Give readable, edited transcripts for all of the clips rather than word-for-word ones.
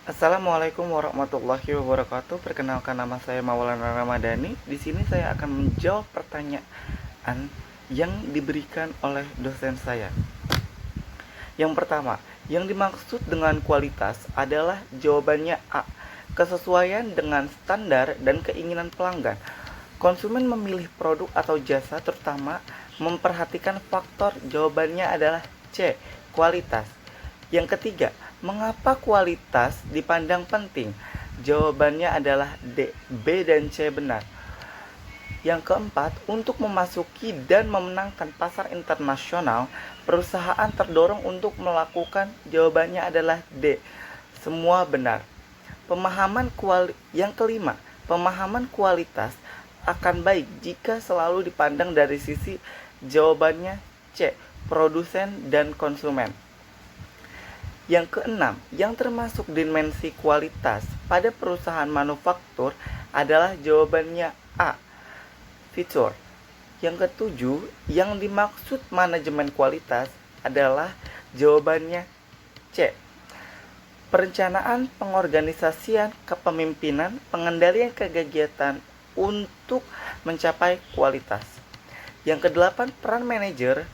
Assalamualaikum warahmatullahi wabarakatuh. Perkenalkan, nama saya Maulana Ramadhani. Di sini saya akan menjawab pertanyaan yang diberikan oleh dosen saya. Yang pertama, yang dimaksud dengan kualitas adalah jawabannya A. Kesesuaian dengan standar dan keinginan pelanggan. Konsumen memilih produk atau jasa terutama memperhatikan faktor, jawabannya adalah C. Kualitas. Yang ketiga, mengapa kualitas dipandang penting? Jawabannya adalah D. B dan C benar. Yang keempat, untuk memasuki dan memenangkan pasar internasional, perusahaan terdorong untuk melakukan, jawabannya adalah D. Semua benar. Yang kelima, pemahaman kualitas akan baik jika selalu dipandang dari sisi, jawabannya C. Produsen dan konsumen. Yang keenam, yang termasuk dimensi kualitas pada perusahaan manufaktur adalah jawabannya A. Fitur. Yang ketujuh, yang dimaksud manajemen kualitas adalah jawabannya C. Perencanaan, pengorganisasian, kepemimpinan, pengendalian kegiatan untuk mencapai kualitas. Yang kedelapan, peran manajer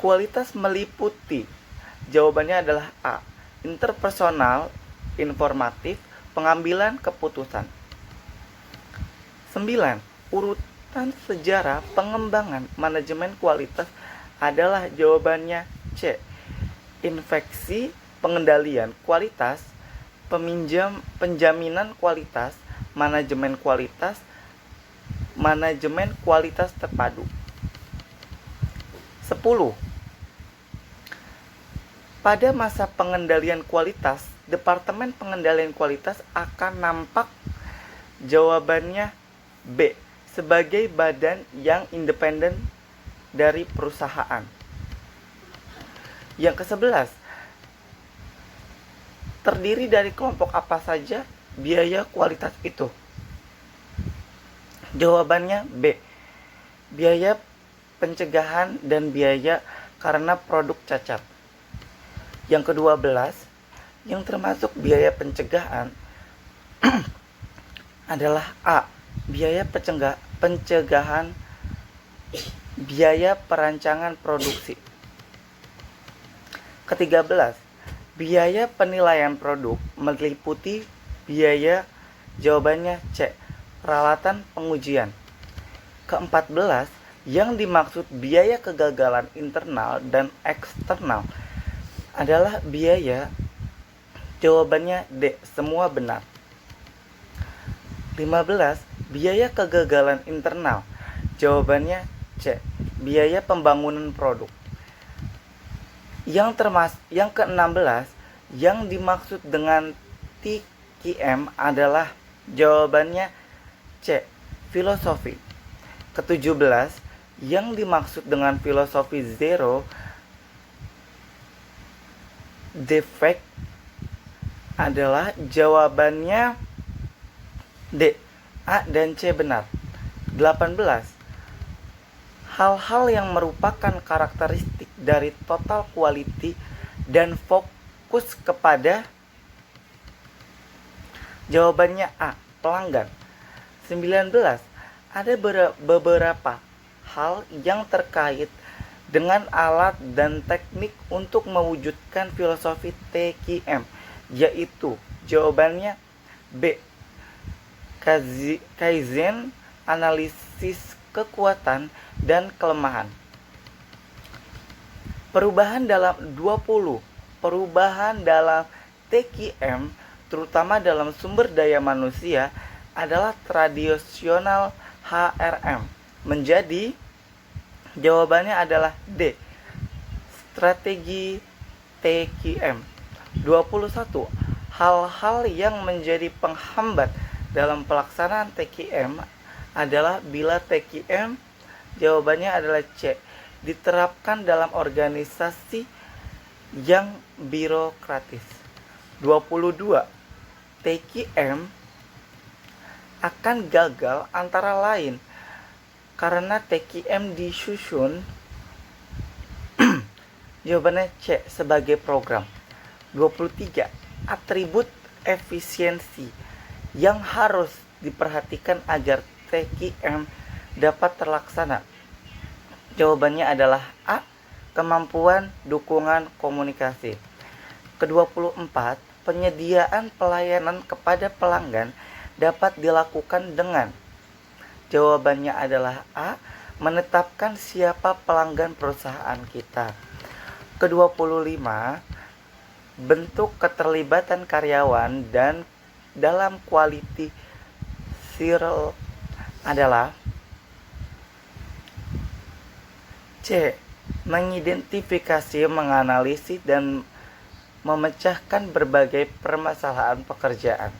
kualitas meliputi, jawabannya adalah A. Interpersonal, informatif, pengambilan keputusan. 9. Urutan sejarah pengembangan manajemen kualitas adalah jawabannya C. Infeksi, pengendalian kualitas, penjaminan kualitas, manajemen kualitas terpadu. 10. Pada masa pengendalian kualitas, Departemen Pengendalian Kualitas akan nampak, jawabannya B. Sebagai badan yang independen dari perusahaan. Yang ke-11, terdiri dari kelompok apa saja biaya kualitas itu? Jawabannya B. Biaya pencegahan dan biaya karena produk cacat. Yang ke-12, yang termasuk biaya pencegahan adalah A. Biaya pencegahan, biaya perancangan produksi. Ke-13, biaya penilaian produk meliputi biaya, jawabannya C. Peralatan pengujian. Ke-14, yang dimaksud biaya kegagalan internal dan eksternal adalah biaya, jawabannya D. Semua benar. 15. Biaya kegagalan internal, jawabannya C. Biaya pembangunan produk. Yang ke-16, yang dimaksud dengan TQM adalah, jawabannya C. Filosofi. Ke-17, yang dimaksud dengan filosofi zero defect adalah, jawabannya D. A dan C benar. 18. Hal-hal yang merupakan karakteristik dari total quality dan fokus kepada, jawabannya A. Pelanggan. 19. Ada beberapa hal yang terkait dengan alat dan teknik untuk mewujudkan filosofi TQM, yaitu, jawabannya B. Kaizen, analisis kekuatan dan kelemahan. Perubahan dalam TQM, terutama dalam sumber daya manusia, adalah tradisional HRM menjadi, jawabannya adalah D. Strategi TQM. 21. Hal-hal yang menjadi penghambat dalam pelaksanaan TQM adalah bila TQM, jawabannya adalah C. Diterapkan dalam organisasi yang birokratis. 22. TQM akan gagal antara lain karena TQM disusun, jawabannya C. Sebagai program. 23. Atribut efisiensi yang harus diperhatikan agar TQM dapat terlaksana. Jawabannya adalah A. Kemampuan dukungan komunikasi. Ke-24, penyediaan pelayanan kepada pelanggan dapat dilakukan dengan. Jawabannya adalah A. Menetapkan siapa pelanggan perusahaan kita. Ke-25, bentuk keterlibatan karyawan dan dalam quality circle adalah C. Mengidentifikasi, menganalisis, dan memecahkan berbagai permasalahan pekerjaan.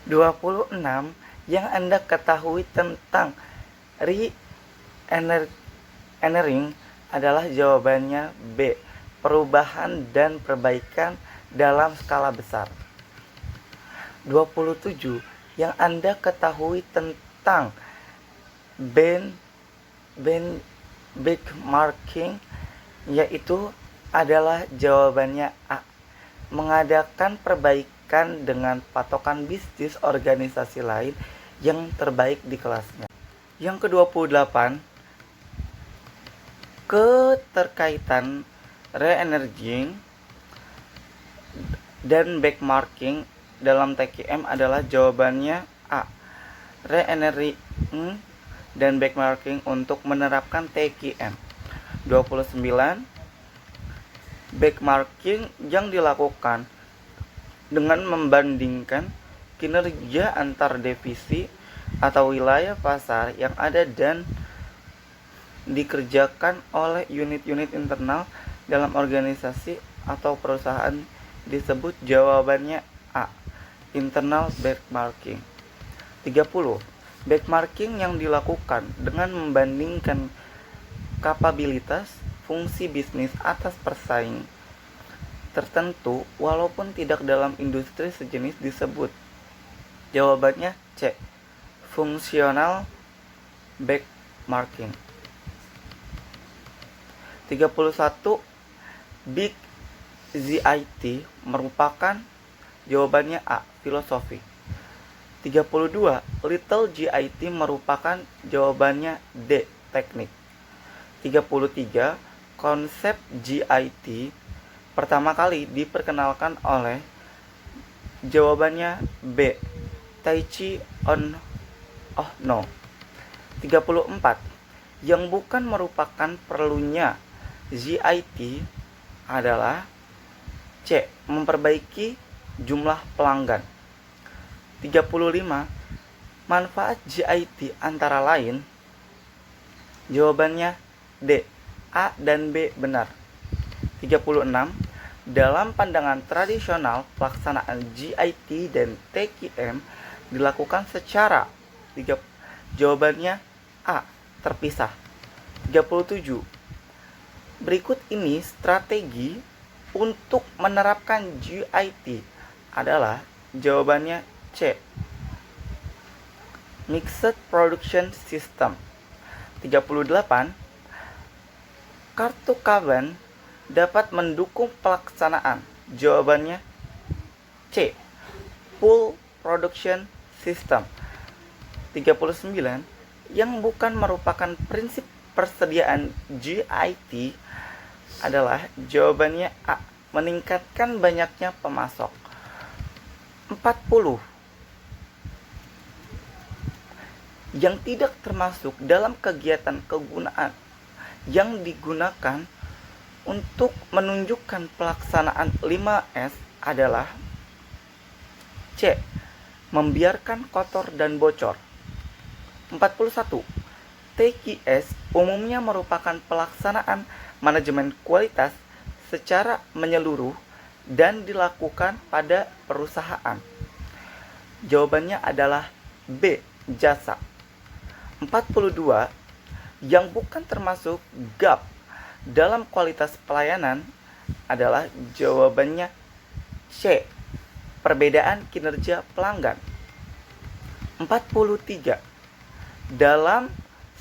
26. Yang Anda ketahui tentang re-engineering adalah jawabannya B. Perubahan dan perbaikan dalam skala besar. 27. Yang Anda ketahui tentang benchmarking yaitu adalah jawabannya A. Mengadakan perbaikan dengan patokan bisnis organisasi lain yang terbaik di kelasnya. Yang ke-28, keterkaitan re-energizing dan benchmarking dalam TQM adalah jawabannya A. Re-energizing dan benchmarking untuk menerapkan TQM. 29. Benchmarking yang dilakukan dengan membandingkan kinerja antar divisi atau wilayah pasar yang ada dan dikerjakan oleh unit-unit internal dalam organisasi atau perusahaan disebut jawabannya A. Internal benchmarking. 30. Benchmarking yang dilakukan dengan membandingkan kapabilitas fungsi bisnis atas persaing tertentu walaupun tidak dalam industri sejenis disebut. Jawabannya C. Fungsional benchmarking. 31. Big GIT merupakan jawabannya A. Filosofi. 32. Little GIT merupakan jawabannya D. Teknik. 33. Konsep GIT pertama kali diperkenalkan oleh jawabannya B. Taichi Ohno. 34. Yang bukan merupakan perlunya GIT adalah C. Memperbaiki jumlah pelanggan. 35. Manfaat GIT antara lain. Jawabannya D. A dan B benar. 36. Dalam pandangan tradisional, pelaksanaan GIT dan TQM dilakukan secara jawabannya A. Terpisah. 37. Berikut ini strategi untuk menerapkan GIT adalah jawabannya C. Mixed Production System. 38. Kartu Kanban dapat mendukung pelaksanaan. Jawabannya C. Pool Production System. 39. Yang bukan merupakan prinsip persediaan GIT adalah jawabannya A. Meningkatkan banyaknya pemasok. 40. Yang tidak termasuk dalam kegiatan kegunaan yang digunakan untuk menunjukkan pelaksanaan 5S adalah C. Membiarkan kotor dan bocor. 41. TQS umumnya merupakan pelaksanaan manajemen kualitas secara menyeluruh dan dilakukan pada perusahaan. Jawabannya adalah B. Jasa. 42. Yang bukan termasuk gap dalam kualitas pelayanan adalah jawabannya C. Perbedaan kinerja pelanggan. 43. Dalam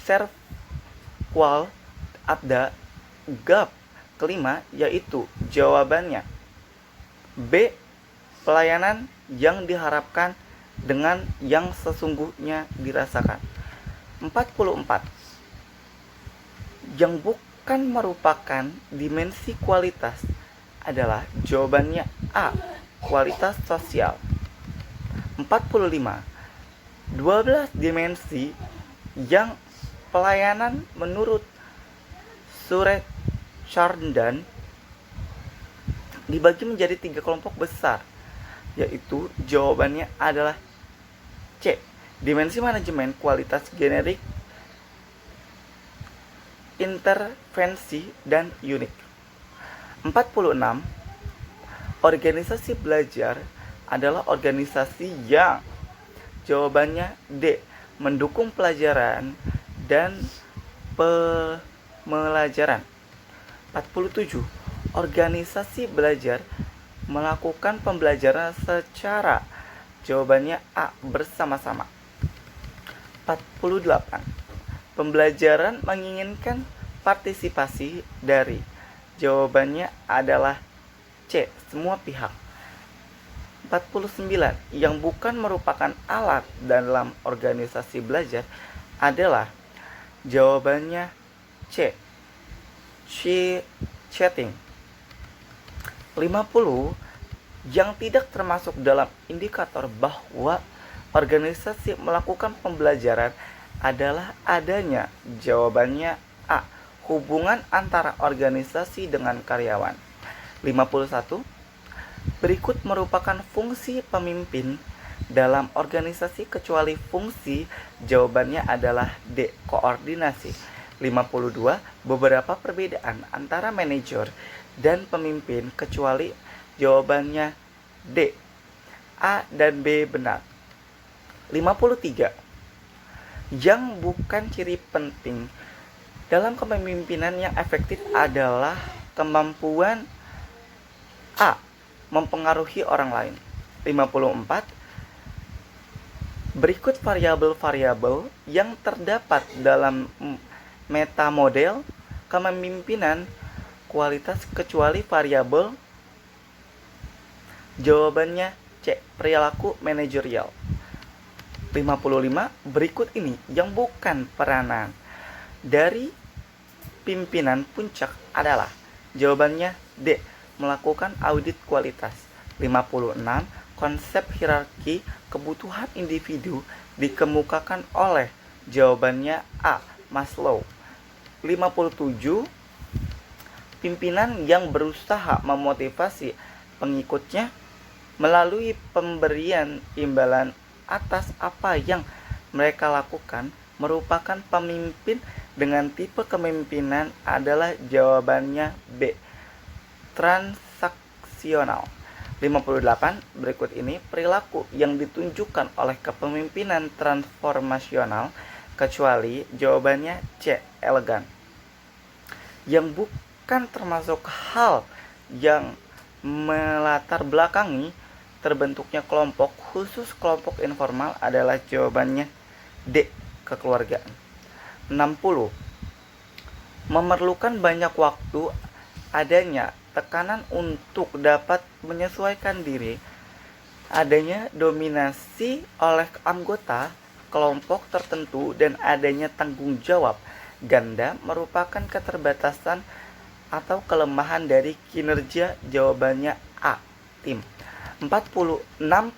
serve qual ada gap kelima yaitu jawabannya B. Pelayanan yang diharapkan dengan yang sesungguhnya dirasakan. 44. Yang bukan merupakan dimensi kualitas adalah jawabannya A. Kualitas sosial. 45. 12 dimensi yang pelayanan menurut Suret Chardan dibagi menjadi 3 kelompok besar, yaitu jawabannya adalah C. Dimensi manajemen kualitas generik, intervensi, dan unik. 46. Organisasi belajar adalah organisasi yang jawabannya D. Mendukung pelajaran dan pembelajaran. 47. Organisasi belajar melakukan pembelajaran secara jawabannya A. Bersama-sama. 48. Pembelajaran menginginkan partisipasi dari jawabannya adalah C. Semua pihak. 49. Yang bukan merupakan alat dalam organisasi belajar adalah jawabannya C. Chatting. 50. Yang tidak termasuk dalam indikator bahwa organisasi melakukan pembelajaran adalah adanya jawabannya A. Hubungan antara organisasi dengan karyawan. 51. Berikut merupakan fungsi pemimpin dalam organisasi kecuali fungsi jawabannya adalah D. Koordinasi. 52. Beberapa perbedaan antara manajer dan pemimpin kecuali jawabannya D. A dan B benar. 53. Yang bukan ciri penting dalam kepemimpinan yang efektif adalah kemampuan A. Mempengaruhi orang lain. 54. Berikut variabel-variabel yang terdapat dalam metamodel kepemimpinan kualitas kecuali variabel jawabannya C. Perilaku manajerial. 55. Berikut ini yang bukan peranan dari pimpinan puncak adalah jawabannya D. Melakukan audit kualitas. 56. Konsep hierarki kebutuhan individu dikemukakan oleh jawabannya A. Maslow. 57. Pimpinan yang berusaha memotivasi pengikutnya melalui pemberian imbalan atas apa yang mereka lakukan merupakan pemimpin dengan tipe kepemimpinan adalah jawabannya B. Transaksional. 58. Berikut ini perilaku yang ditunjukkan oleh kepemimpinan transformasional kecuali jawabannya C. Elegan. Yang bukan termasuk hal yang melatar belakangi terbentuknya kelompok khusus kelompok informal adalah jawabannya D. Kekeluargaan. 60. Memerlukan banyak waktu adanya tekanan untuk dapat menyesuaikan diri, adanya dominasi oleh anggota kelompok tertentu, dan adanya tanggung jawab ganda merupakan keterbatasan atau kelemahan dari kinerja jawabannya A. Tim. 61.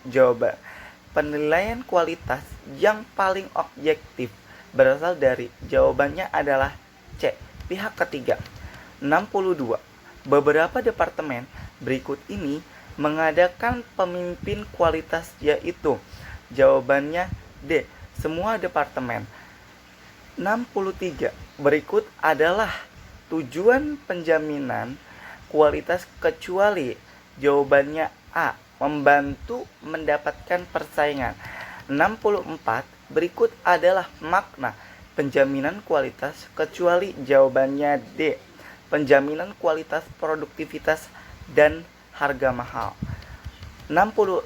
Jawaban penilaian kualitas yang paling objektif berasal dari jawabannya adalah C. Pihak ketiga. 62. Beberapa departemen berikut ini mengadakan pemimpin kualitas yaitu jawabannya D. Semua departemen. 63. Berikut adalah tujuan penjaminan kualitas kecuali jawabannya A. Membantu mendapatkan persaingan. 64. Berikut adalah makna penjaminan kualitas kecuali jawabannya D. Penjaminan kualitas, produktivitas, dan harga mahal. 65.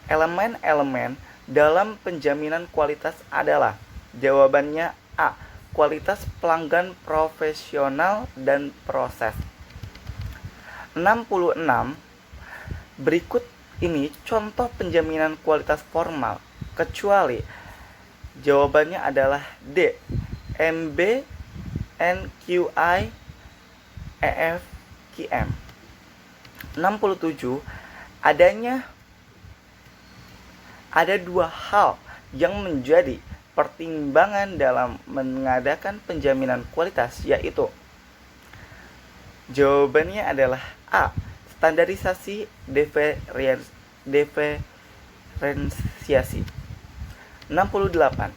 Elemen-elemen dalam penjaminan kualitas adalah jawabannya A. kualitas pelanggan profesional dan proses. 66. Berikut ini contoh penjaminan kualitas formal, kecuali. Jawabannya adalah D. MB, NQI, EFQM. 67. Ada dua hal yang menjadi pertimbangan dalam mengadakan penjaminan kualitas, yaitu jawabannya adalah A. Standarisasi, diferensiasi. 68.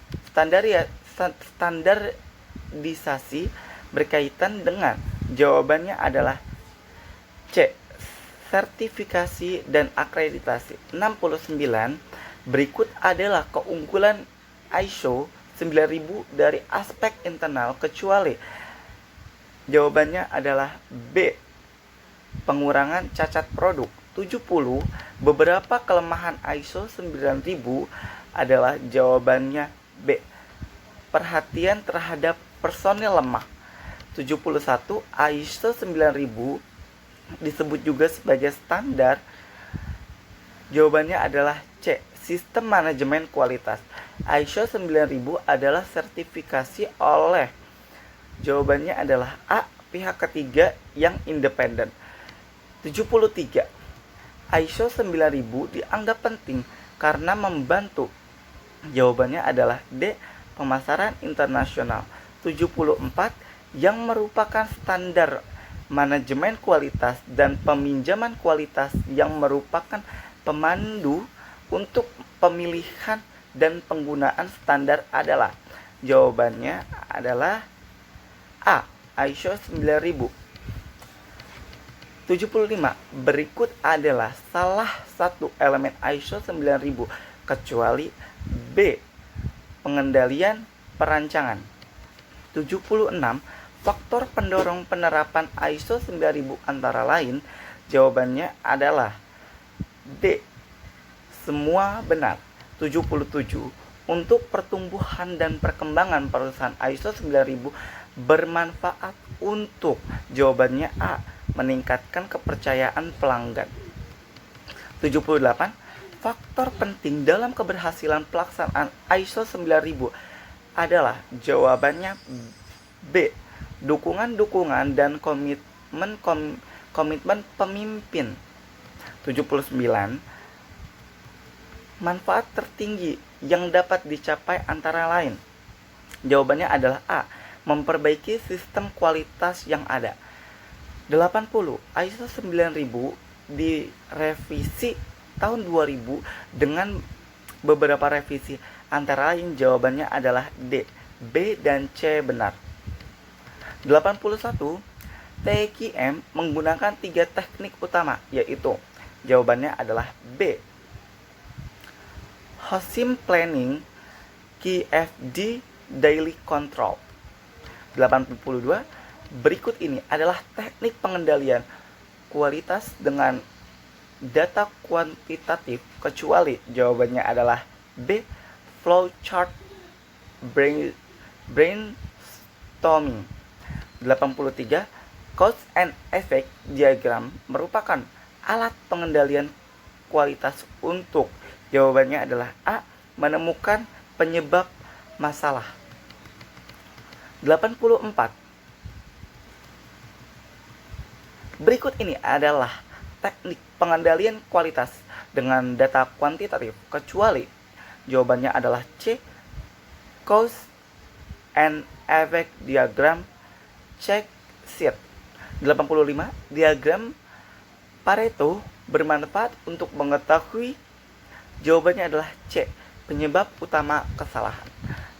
Standarisasi berkaitan dengan, jawabannya adalah C. Sertifikasi dan akreditasi. 69. Berikut adalah keunggulan ISO 9000 dari aspek internal, kecuali. Jawabannya adalah B. Pengurangan cacat produk. 70. Beberapa kelemahan ISO 9000 adalah, jawabannya B. Perhatian terhadap personil lemah. 71. ISO 9000 disebut juga sebagai standar. Jawabannya adalah C. Sistem manajemen kualitas. ISO 9000 adalah sertifikasi oleh, jawabannya adalah A. Pihak ketiga yang independen. 73. ISO 9000 dianggap penting karena membantu, jawabannya adalah D. Pemasaran internasional. 74. Yang merupakan standar manajemen kualitas dan peminjaman kualitas yang merupakan pemandu untuk pemilihan dan penggunaan standar adalah, jawabannya adalah A. ISO 9000. 75. Berikut adalah salah satu elemen ISO 9000, kecuali. B. Pengendalian perancangan. 76. Faktor pendorong penerapan ISO 9000 antara lain, jawabannya adalah D. Semua benar. 77. Untuk pertumbuhan dan perkembangan perusahaan ISO 9000 bermanfaat untuk, jawabannya A. Meningkatkan kepercayaan pelanggan. 78. Faktor penting dalam keberhasilan pelaksanaan ISO 9000 adalah, jawabannya B. Dukungan dan komitmen pemimpin. 79. Manfaat tertinggi yang dapat dicapai antara lain, jawabannya adalah A. Memperbaiki sistem kualitas yang ada. 80. ISO 9000 direvisi tahun 2000 dengan beberapa revisi, antara lain, jawabannya adalah D. B dan C benar. 81. TQM menggunakan 3 teknik utama, yaitu, jawabannya adalah B. HOSIM Planning, QFD, Daily Control. 82. Berikut ini adalah teknik pengendalian kualitas dengan data kuantitatif, kecuali, jawabannya adalah B. Flowchart brainstorming. 83. Cause and Effect Diagram merupakan alat pengendalian kualitas untuk, jawabannya adalah A. Menemukan penyebab masalah. 84. Berikut ini adalah teknik pengendalian kualitas dengan data kuantitatif, kecuali, jawabannya adalah C. Cause and Effect Diagram, check sheet. 85. Diagram Pareto bermanfaat untuk mengetahui, jawabannya adalah C. Penyebab utama kesalahan.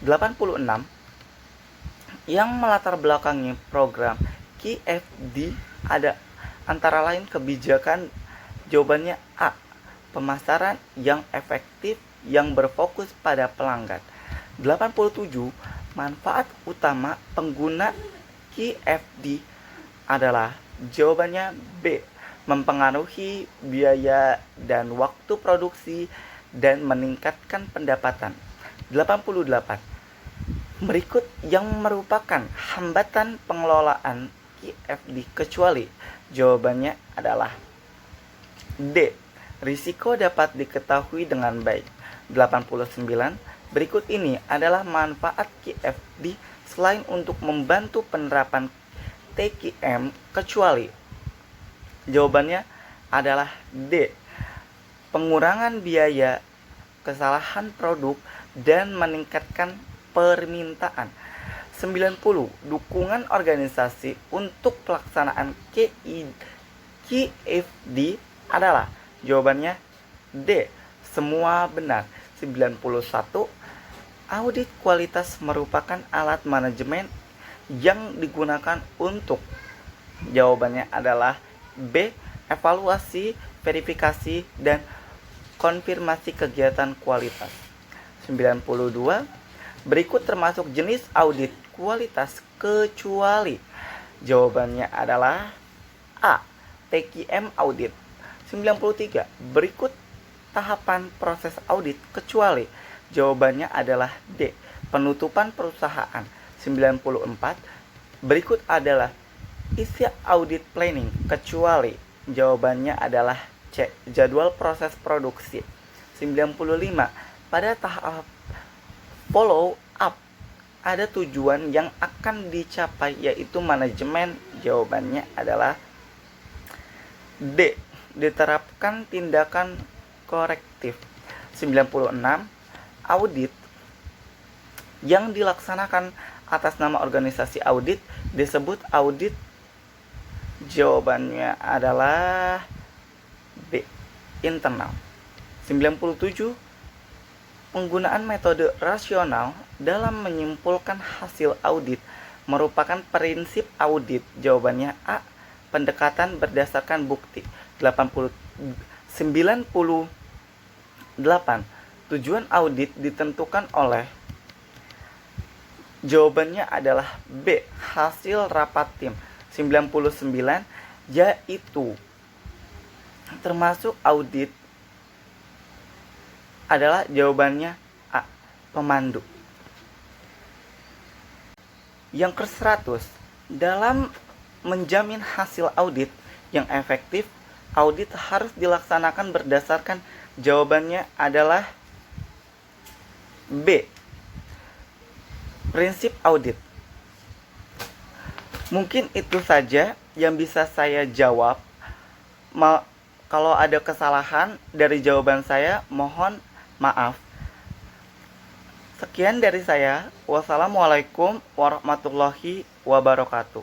86. Yang melatar belakangi program QFD ada antara lain kebijakan, jawabannya A. Pemasaran yang efektif yang berfokus pada pelanggan. 87. Manfaat utama pengguna QFD adalah, jawabannya B. Mempengaruhi biaya dan waktu produksi dan meningkatkan pendapatan. 88. Berikut yang merupakan hambatan pengelolaan QFD kecuali. Jawabannya adalah D. Risiko dapat diketahui dengan baik. 89. Berikut ini adalah manfaat QFD selain untuk membantu penerapan TQM kecuali. Jawabannya adalah D. Pengurangan biaya, kesalahan produk, dan meningkatkan permintaan. 90. Dukungan organisasi untuk pelaksanaan QFD adalah. Jawabannya D. Semua benar. 91. Audit kualitas merupakan alat manajemen yang digunakan untuk. Jawabannya adalah B. Evaluasi, verifikasi, dan konfirmasi kegiatan kualitas. 92. Berikut termasuk jenis audit kualitas kecuali. Jawabannya adalah A. TQM audit. 93. Berikut tahapan proses audit kecuali. Jawabannya adalah D. Penutupan perusahaan. 94. Berikut adalah isi audit planning kecuali. Jawabannya adalah C. Jadwal proses produksi. 95. Pada tahap follow up ada tujuan yang akan dicapai yaitu manajemen. Jawabannya adalah D. Diterapkan tindakan korektif. 96. Audit yang dilaksanakan atas nama organisasi audit disebut audit. Jawabannya adalah B. Internal. 97. Penggunaan metode rasional dalam menyimpulkan hasil audit merupakan prinsip audit. Jawabannya A. Pendekatan berdasarkan bukti. 98. Tujuan audit ditentukan oleh. Jawabannya adalah B. Hasil rapat tim. 99. Yaitu termasuk audit adalah. Jawabannya A. Pemandu. Yang ke-100, dalam menjamin hasil audit yang efektif, audit harus dilaksanakan berdasarkan. Jawabannya adalah B. Prinsip audit. Mungkin itu saja yang bisa saya jawab. Kalau ada kesalahan dari jawaban saya, mohon maaf. Sekian dari saya. Wassalamualaikum warahmatullahi wabarakatuh.